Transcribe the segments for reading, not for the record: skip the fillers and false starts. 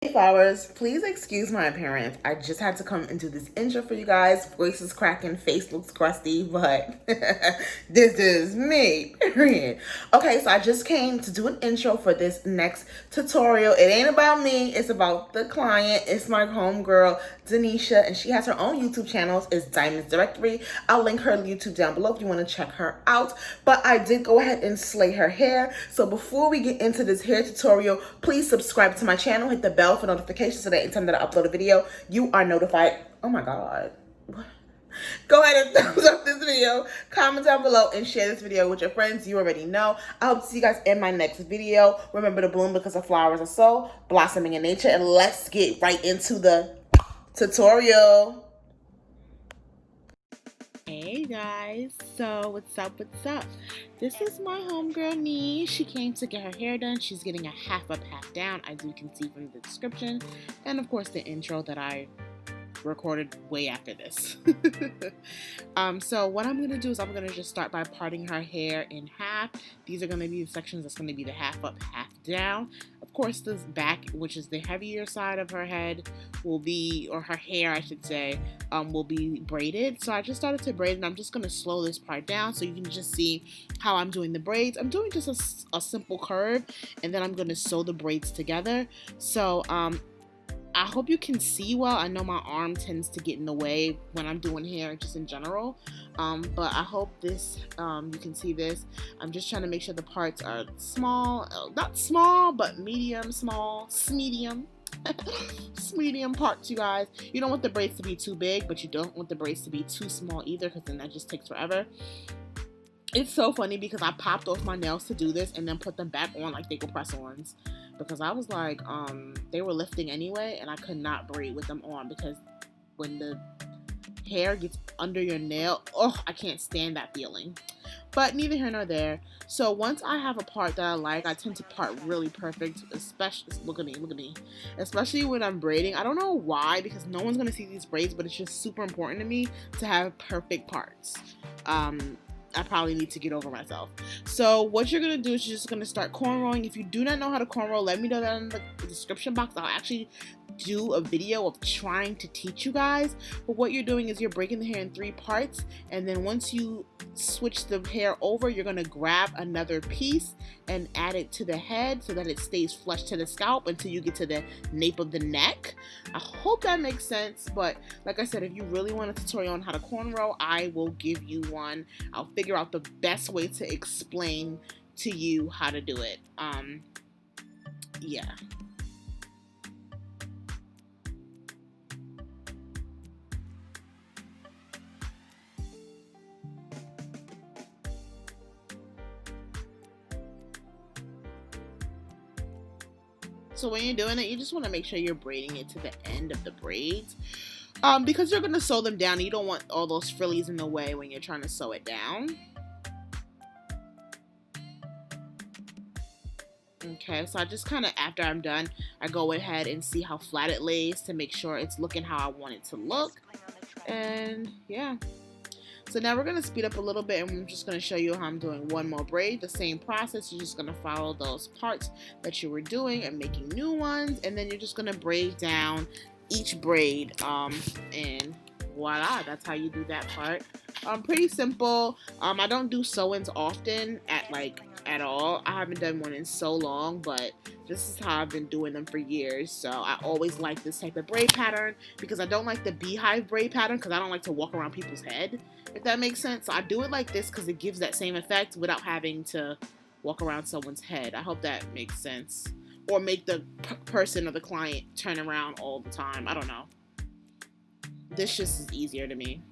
Hey flowers, please excuse my appearance. I just had to come into this intro for you guys. Voice is cracking, face looks crusty, but this is me, period. Okay, so I just came to do an intro for this next tutorial. It ain't about me, it's about the client. It's my homegirl, Denisha, and she has her own YouTube channel. It's Diamonds Directory. I'll link her YouTube down below if you want to check her out. But I did go ahead and slay her hair. So before we get into this hair tutorial, please subscribe to my channel, hit the bell for notifications so that anytime that I upload a video, you are notified. Oh my God. Go ahead and thumbs up this video, comment down below, and share this video with your friends. You already know. I hope to see you guys in my next video. Remember to bloom because the flowers are so blossoming in nature. And let's get right into the tutorial. Hey guys, so what's up? This is my homegirl Nee. She came to get her hair done. She's getting a half up, half down, as you can see from the description, and of course the intro that I recorded way after this. So what I'm going to do is I'm going to just start by parting her hair in half. These are going to be the sections that's going to be the half up, half down. Of course, this back, which is the heavier side of her head, will be, or her hair, I should say, will be braided. So I just started to braid, and I'm just going to slow this part down so you can just see how I'm doing the braids. I'm doing just a simple curve, and then I'm going to sew the braids together. So I hope you can see well. I know my arm tends to get in the way when I'm doing hair just in general, but I hope this you can see this. I'm just trying to make sure the parts are small, not small, but medium, small, medium. Medium parts, you guys. You don't want the braids to be too big, but you don't want the braids to be too small either, because then that just takes forever. It's so funny because I popped off my nails to do this and then put them back on like they were press-ons, because I was like, they were lifting anyway, and I could not braid with them on, because when the hair gets under your nail, oh, I can't stand that feeling. But neither here nor there. So once I have a part that I like, I tend to part really perfect, especially, look at me, especially when I'm braiding. I don't know why, because no one's gonna see these braids, but it's just super important to me to have perfect parts. I probably need to get over myself. So what you're going to do is you're just going to start cornrowing. If you do not know how to cornrow, let me know that in the description box. I'll actually do a video of trying to teach you guys. But what you're doing is you're breaking the hair in 3 parts, and then once you switch the hair over, you're going to grab another piece and add it to the head so that it stays flush to the scalp until you get to the nape of the neck. I hope that makes sense, but like I said, if you really want a tutorial on how to cornrow, I will give you one. I'll figure out the best way to explain to you how to do it. Yeah. So when you're doing it, you just want to make sure you're braiding it to the end of the braids, because you're going to sew them down. You don't want all those frillies in the way when you're trying to sew it down. Okay, so I just kind of, after I'm done, I go ahead and see how flat it lays to make sure it's looking how I want it to look. And yeah. So now we're going to speed up a little bit, and I'm just going to show you how I'm doing one more braid. The same process. You're just going to follow those parts that you were doing and making new ones, and then you're just going to braid down each braid, and voila, that's how you do that part. Pretty simple. I don't do sew-ins often at all. I haven't done one in so long, but this is how I've been doing them for years. So I always like this type of braid pattern, because I don't like the beehive braid pattern, because I don't like to walk around people's head, if that makes sense. So I do it like this because it gives that same effect without having to walk around someone's head. I hope that makes sense. Or make the person or the client turn around all the time. I don't know. This just is easier to me.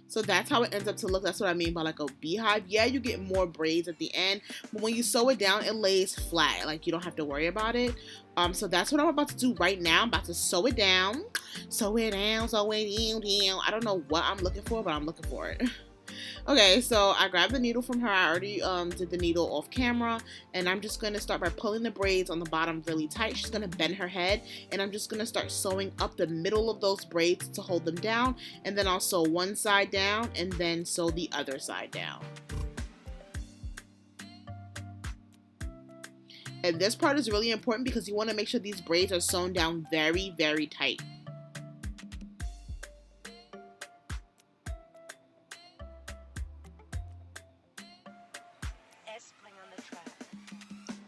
So that's how it ends up to look. That's what I mean by like a beehive. Yeah, you get more braids at the end, but when you sew it down, it lays flat. Like, you don't have to worry about it. So that's what I'm about to do right now. I'm about to sew it down. Sew it down, sew it down. I don't know what I'm looking for, but I'm looking for it. Okay, so I grabbed the needle from her. I already did the needle off camera, and I'm just going to start by pulling the braids on the bottom really tight. She's going to bend her head, and I'm just going to start sewing up the middle of those braids to hold them down, and then I'll sew one side down and then sew the other side down. And this part is really important because you want to make sure these braids are sewn down very, very tight.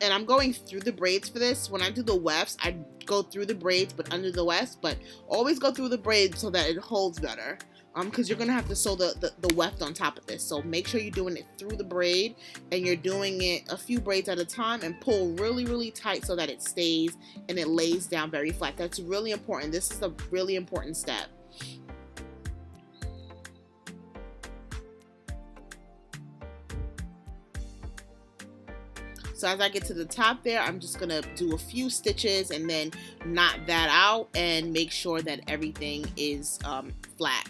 And I'm going through the braids for this. When I do the wefts, I go through the braids but under the wefts, but always go through the braids so that it holds better. Because you're going to have to sew the weft on top of this. So make sure you're doing it through the braid and you're doing it a few braids at a time and pull really, really tight so that it stays and it lays down very flat. That's really important. This is a really important step. So as I get to the top there, I'm just going to do a few stitches and then knot that out and make sure that everything is flat.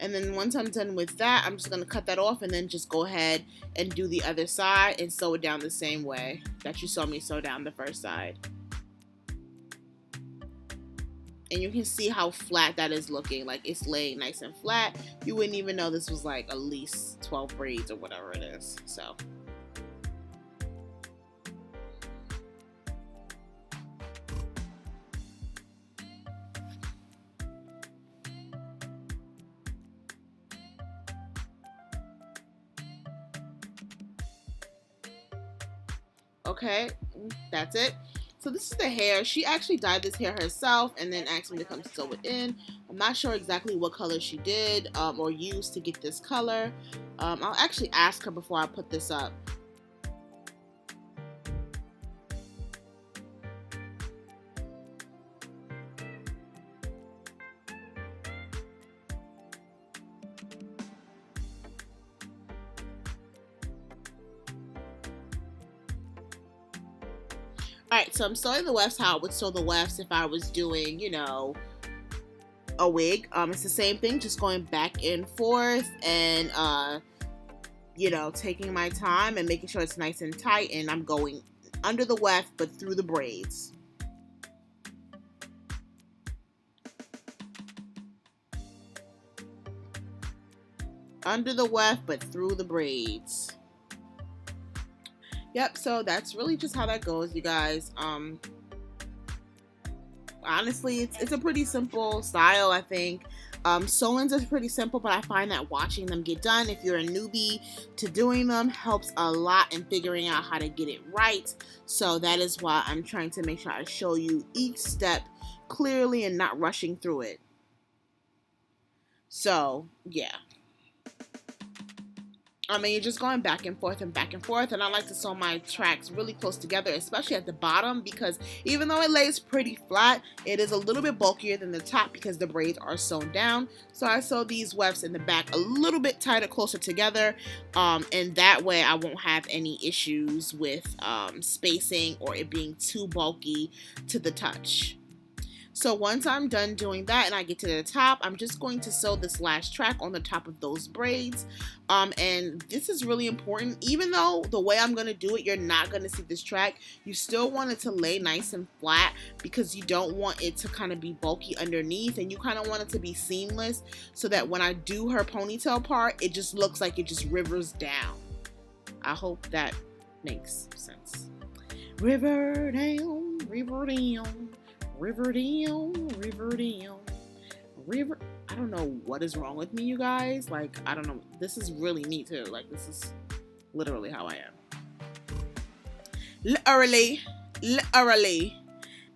And then once I'm done with that, I'm just going to cut that off and then just go ahead and do the other side and sew it down the same way that you saw me sew down the first side. And you can see how flat that is looking. Like, it's laying nice and flat. You wouldn't even know this was like at least 12 braids or whatever it is. So. Okay, that's it. So this is the hair. She actually dyed this hair herself and then asked me to come sew it in. I'm not sure exactly what color she did or used to get this color. I'll actually ask her before I put this up. Alright, so I'm sewing the wefts how I would sew the wefts if I was doing, you know, a wig. It's the same thing, just going back and forth and, you know, taking my time and making sure it's nice and tight, and I'm going under the weft but through the braids. Under the weft but through the braids. Yep, so that's really just how that goes, you guys. Honestly, it's a pretty simple style, I think. Sewings is pretty simple, but I find that watching them get done, if you're a newbie to doing them, helps a lot in figuring out how to get it right. So that is why I'm trying to make sure I show you each step clearly and not rushing through it. So, yeah. I mean, you're just going back and forth, and I like to sew my tracks really close together, especially at the bottom, because even though it lays pretty flat, it is a little bit bulkier than the top because the braids are sewn down. So I sew these wefts in the back a little bit tighter, closer together, and that way I won't have any issues with spacing or it being too bulky to the touch. So once I'm done doing that and I get to the top, I'm just going to sew this last track on the top of those braids. And this is really important. Even though the way I'm going to do it, you're not going to see this track, you still want it to lay nice and flat because you don't want it to kind of be bulky underneath, and you kind of want it to be seamless so that when I do her ponytail part, it just looks like it just rivers down. I hope that makes sense. River down, river down. River down, river down, river. I don't know what is wrong with me, you guys. Like, I don't know. This is really me too. Like, this is literally how I am. Literally.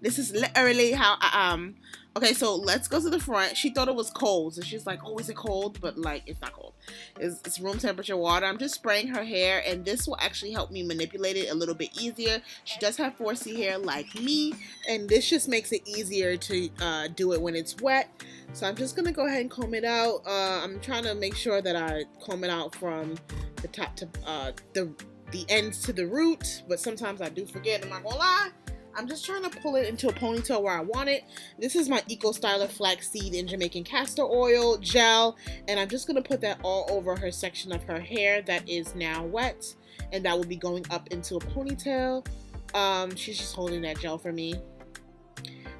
This is literally how I am. Okay, so let's go to the front. She thought it was cold, so she's like, oh, is it cold? But, like, it's not cold. It's room temperature water. I'm just spraying her hair, and this will actually help me manipulate it a little bit easier. She does have 4C hair like me, and this just makes it easier to do it when it's wet. So I'm just going to go ahead and comb it out. I'm trying to make sure that I comb it out from the top to the ends to the root, but sometimes I do forget, I'm not going to lie. I'm just trying to pull it into a ponytail where I want it. This is my Eco Styler Flaxseed and Jamaican Castor Oil Gel, and I'm just going to put that all over her section of her hair that is now wet, and that will be going up into a ponytail. She's just holding that gel for me.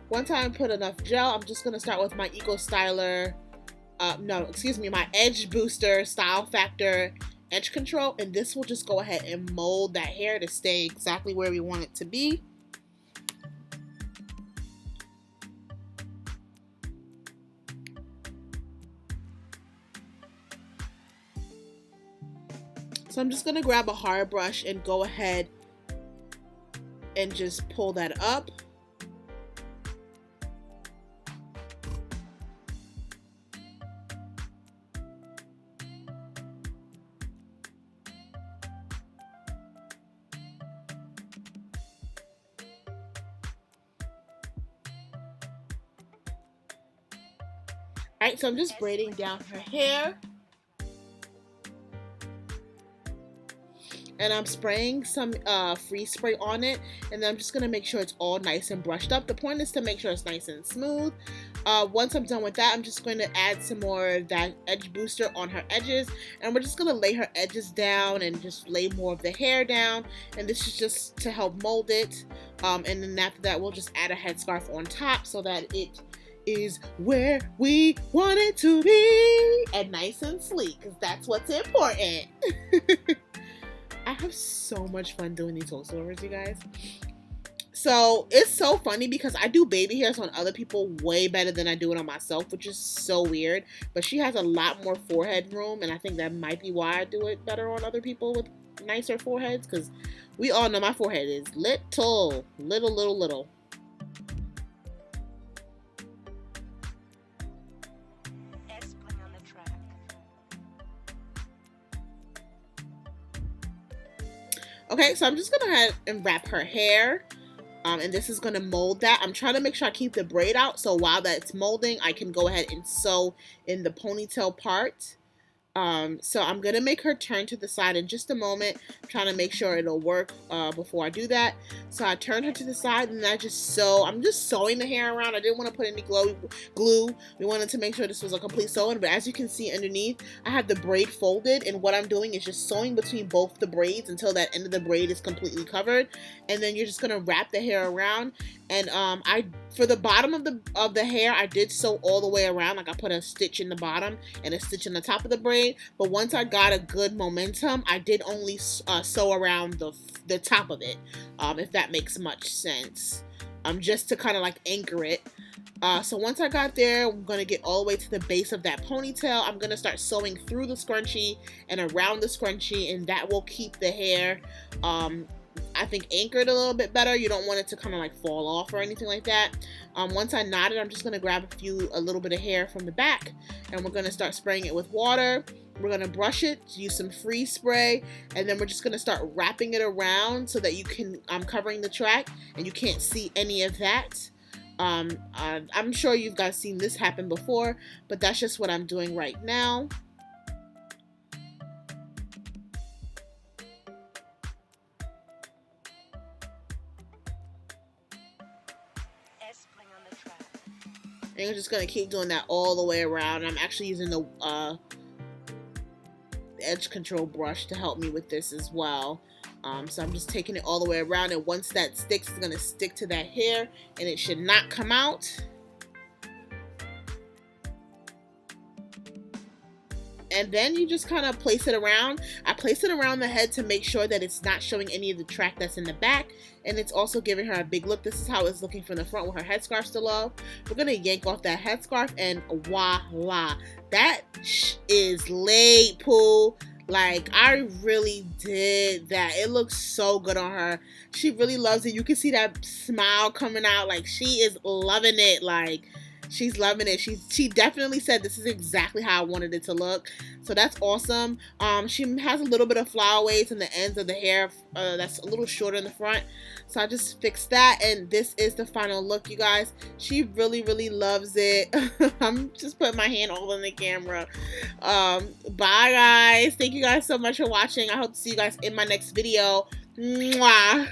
Once I put enough gel, I'm just going to start with my Eco Styler, my Edge Booster Style Factor edge control, and this will just go ahead and mold that hair to stay exactly where we want it to be. So I'm just going to grab a hard brush and go ahead and just pull that up. Alright, so I'm just braiding down her hair. And I'm spraying some freeze spray on it, and then I'm just going to make sure it's all nice and brushed up. The point is to make sure it's nice and smooth. Once I'm done with that, I'm just going to add some more of that edge booster on her edges, and we're just going to lay her edges down and just lay more of the hair down, and this is just to help mold it. And then after that, we'll just add a headscarf on top so that it is where we want it to be, and nice and sleek, because that's what's important. I have so much fun doing these voiceovers, you guys. So it's so funny because I do baby hairs on other people way better than I do it on myself, which is so weird. But she has a lot more forehead room, and I think that might be why I do it better on other people with nicer foreheads, because we all know my forehead is little. Okay, so I'm just gonna go ahead and wrap her hair, and this is gonna mold that. I'm trying to make sure I keep the braid out, so while that's molding, I can go ahead and sew in the ponytail part. So I'm gonna make her turn to the side in just a moment. I'm trying to make sure it'll work before I do that. So I turn her to the side, and I just sew. I'm just sewing the hair around. I didn't want to put any glue. We wanted to make sure this was a complete sewing, but as you can see underneath, I have the braid folded, and what I'm doing is just sewing between both the braids until that end of the braid is completely covered, and then you're just gonna wrap the hair around. And for the bottom of the hair, I did sew all the way around. Like I put a stitch in the bottom and a stitch in the top of the braid. But once I got a good momentum, I did only sew around the top of it, if that makes much sense. Just to kind of like anchor it. So once I got there, I'm going to get all the way to the base of that ponytail. I'm going to start sewing through the scrunchie and around the scrunchie, and that will keep the hair I think anchored a little bit better. You don't want it to kind of like fall off or anything like that. Once I knot it, I'm just going to grab a little bit of hair from the back, and we're going to start spraying it with water. We're going to brush it, use some freeze spray, and then we're just going to start wrapping it around so that you can, I'm covering the track and you can't see any of that. I'm sure you guys seen this happen before, but that's just what I'm doing right now. And you're just going to keep doing that all the way around. I'm actually using the edge control brush to help me with this as well. So I'm just taking it all the way around, and once that sticks, it's going to stick to that hair, and it should not come out. And then you just kind of place it around. I place it around the head to make sure that it's not showing any of the track that's in the back, and it's also giving her a big look. This is how it's looking from the front with her headscarf still up. We're going to yank off that headscarf, and voila. That is laid, Pooh. Like, I really did that. It looks so good on her. She really loves it. You can see that smile coming out. Like, she is loving it. Like, she's loving it. She definitely said this is exactly how I wanted it to look. So that's awesome. She has a little bit of flyaways in the ends of the hair that's a little shorter in the front. So I just fixed that, and this is the final look, you guys. She really, really loves it. I'm just putting my hand all in the camera. Bye, guys. Thank you guys so much for watching. I hope to see you guys in my next video. Mwah.